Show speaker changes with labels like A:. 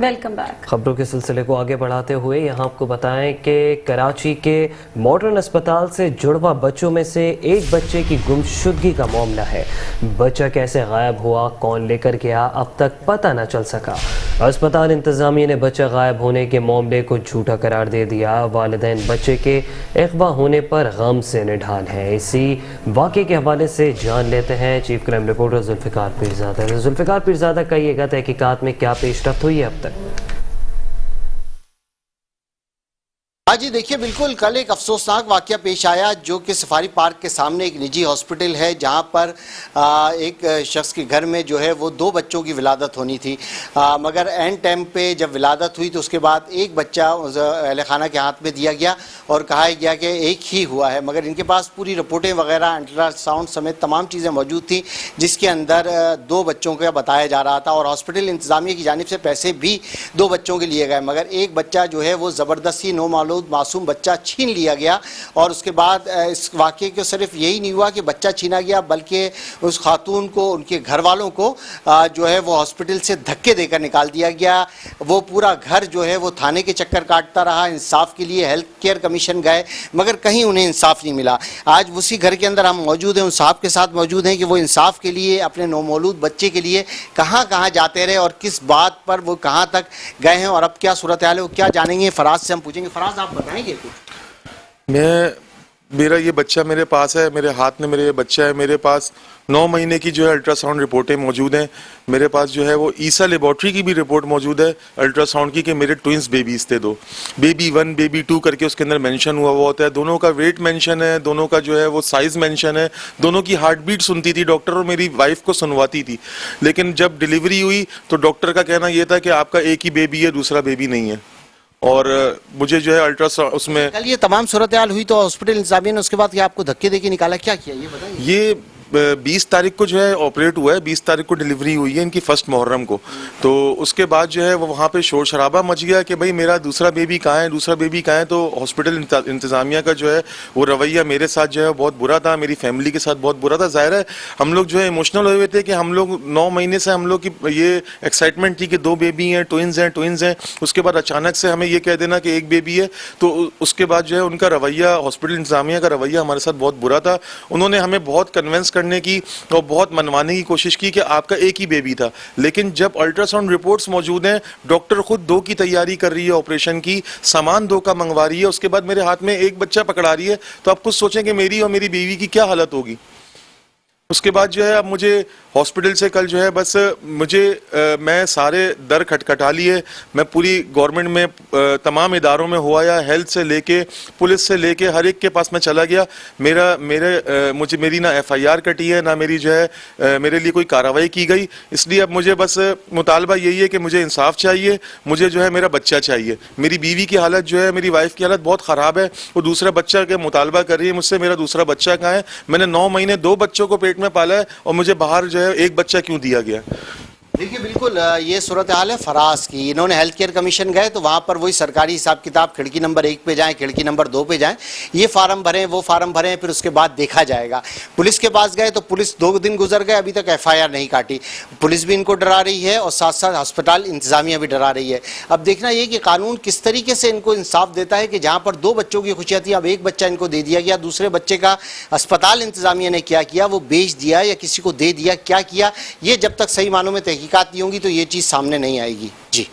A: Welcome back.
B: खबरों के सिलसिले को आगे बढ़ाते हुए यहाँ आपको बताएं कि कराची के मॉडर्न अस्पताल से जुड़वा बच्चों में से एक बच्चे की गुमशुदगी का मामला है। बच्चा कैसे गायब हुआ, कौन लेकर गया, अब तक पता न चल सका। अस्पताल इंतजामिया ने बच्चा गायब होने के मामले को झूठा करार दे दिया। वालिदैन बच्चे के अगवा होने पर गम से निढाल है। इसी वाक़े के हवाले से जान लेते हैं chief crime reporter Zulfikar Peerzada. Zulfikar Peerzada, कहिएगा तहकीकात में क्या पेशरफ्त हुई है अब तक?
C: हाँ जी, देखिए बिल्कुल कल एक अफसोसनाक वाक़या पेश आया जो कि सफारी पार्क के सामने एक निजी हॉस्पिटल है जहाँ पर एक शख्स के घर में जो है वो 2 बच्चों की विलादत होनी थी, मगर एंड टाइम पे जब विलादत हुई तो उसके बाद एक बच्चा अहल खाना के हाथ में दिया गया और कहा गया कि एक ही हुआ है, मगर इनके पास पूरी रिपोर्टें वगैरह, अल्ट्रासाउंड समेत तमाम चीज़ें मौजूद थी जिसके अंदर 2 बच्चों का बताया जा रहा था और हॉस्पिटल इंतज़ामिया की जानिब से पैसे भी 2 बच्चों के लिए गए, मगर एक बच्चा जो है वो ज़बरदस्ती नौमालूम मासूम बच्चा छीन लिया गया। और उसके बाद इस वाक़े को सिर्फ यही नहीं हुआ कि बच्चा छीना गया, बल्कि उस खातून को, उनके घर वालों को जो है वो हॉस्पिटल से धक्के देकर निकाल दिया गया। वो पूरा घर जो है वो थाने के चक्कर काटता रहा, इंसाफ के लिए हेल्थ केयर कमीशन गए, मगर कहीं उन्हें इंसाफ नहीं मिला। आज उसी घर के अंदर हम मौजूद हैं, उन साहब के साथ मौजूद हैं कि वो इंसाफ के लिए अपने नौमौलूद बच्चे के लिए कहाँ कहाँ जाते रहे और किस बात पर वो कहाँ तक गए हैं और अब क्या सूरत हाल है वो क्या जानेंगे। फराज से हम पूछेंगे। फराज, आप बताएंगे कुछ?
D: मेरा ये बच्चा मेरे पास है, मेरे हाथ में मेरे ये बच्चा है, मेरे पास 9 महीने की जो है अल्ट्रासाउंड रिपोर्टें मौजूद हैं, मेरे पास जो है वो ईसा लेबॉर्ट्री की भी रिपोर्ट मौजूद है अल्ट्रासाउंड की कि मेरे ट्विंस बेबीज थे 2, बेबी 1 बेबी 2 करके उसके अंदर मेंशन हुआ होता है, दोनों का वेट मेंशन है, दोनों का जो है वो साइज मेंशन है, दोनों की हार्ट बीट सुनती थी डॉक्टर और मेरी वाइफ को सुनवाती थी। लेकिन जब डिलीवरी हुई तो डॉक्टर का कहना यह था कि आपका एक ही बेबी है, दूसरा बेबी नहीं है। और मुझे जो है अल्ट्रासाउंड उसमें
C: कल ये तमाम सूरत हाल हुई तो हॉस्पिटल इंतजामिया ने उसके बाद क्या आपको धक्के देके निकाला, क्या किया ये बताइए?
D: ये 20 तारीख को जो है ऑपरेट हुआ है, 20 तारीख को डिलीवरी हुई है इनकी 1 मुहर्रम को। तो उसके बाद जो है वो वहाँ पे शोर शराबा मच गया कि भाई मेरा दूसरा बेबी कहाँ है, दूसरा बेबी कहाँ है। तो हॉस्पिटल इंतज़ामिया का जो है वो रवैया मेरे साथ जो है बहुत बुरा था, मेरी फैमिली के साथ बहुत बुरा था। ज़ाहिर है हम लोग जो है इमोशनल हुए थे कि हम लोग 9 महीने से हम लोग की ये एक्साइटमेंट थी कि 2 बेबी हैं, ट्विंस हैं। उसके बाद अचानक से हमें ये कह देना कि एक बेबी है, तो उसके बाद जो है उनका रवैया, हॉस्पिटल इंतज़ामिया का रवैया हमारे साथ बहुत बुरा था। उन्होंने हमें बहुत कन्विंस करने की और बहुत मनवाने की कोशिश की कि आपका एक ही बेबी था। लेकिन जब अल्ट्रासाउंड रिपोर्ट्स मौजूद हैं, डॉक्टर खुद 2 की तैयारी कर रही है ऑपरेशन की, सामान 2 का मंगवा रही है, उसके बाद मेरे हाथ में एक बच्चा पकड़ा रही है, तो आप खुद सोचें कि मेरी और मेरी बीवी की क्या हालत होगी। उसके बाद जो है अब मुझे हॉस्पिटल से कल जो है बस मैं सारे दर खटखटा लिए, मैं पूरी गवर्नमेंट में तमाम इदारों में हुआ या हेल्थ से लेके पुलिस से लेके हर एक के पास मैं चला गया। मेरी ना FIR कटी है, ना मेरी जो है मेरे लिए कोई कार्रवाई की गई। इसलिए अब मुझे बस मुतालबा यही है कि मुझे इंसाफ चाहिए, मुझे जो है मेरा बच्चा चाहिए। मेरी बीवी की हालत जो है, मेरी वाइफ की हालत बहुत ख़राब है, वो दूसरा बच्चा के मुतालबा कर रही है मुझसे, मेरा दूसरा बच्चा कहाँ है। मैंने 9 महीने 2 बच्चों को पेट में पाला है और मुझे बाहर जो है एक बच्चा क्यों दिया गया?
C: देखिए बिल्कुल ये सूरत हाल है फराज की। इन्होंने हेल्थ केयर कमीशन गए तो वहाँ पर वही सरकारी हिसाब किताब, खिड़की नंबर 1 पे जाएं, खिड़की नंबर 2 पे जाएं, ये फार्म भरें, वो फार्म भरें, फिर उसके बाद देखा जाएगा। पुलिस के पास गए तो पुलिस 2 दिन गुजर गए, अभी तक FIR नहीं काटी। पुलिस भी इनको डरा रही है और साथ साथ अस्पताल इंतजामिया भी डरा रही है। अब देखना ये कि कानून किस तरीके से इनको इंसाफ देता है कि जहाँ पर 2 बच्चों की खुशियाँ थी, अब एक बच्चा इनको दे दिया गया, दूसरे बच्चे का अस्पताल इंतजामिया ने क्या किया, वो बेच दिया या किसी को दे दिया, क्या किया, ये जब तक सही मानों में तहकीकात नहीं होंगी तो ये चीज़ सामने नहीं आएगी। जी।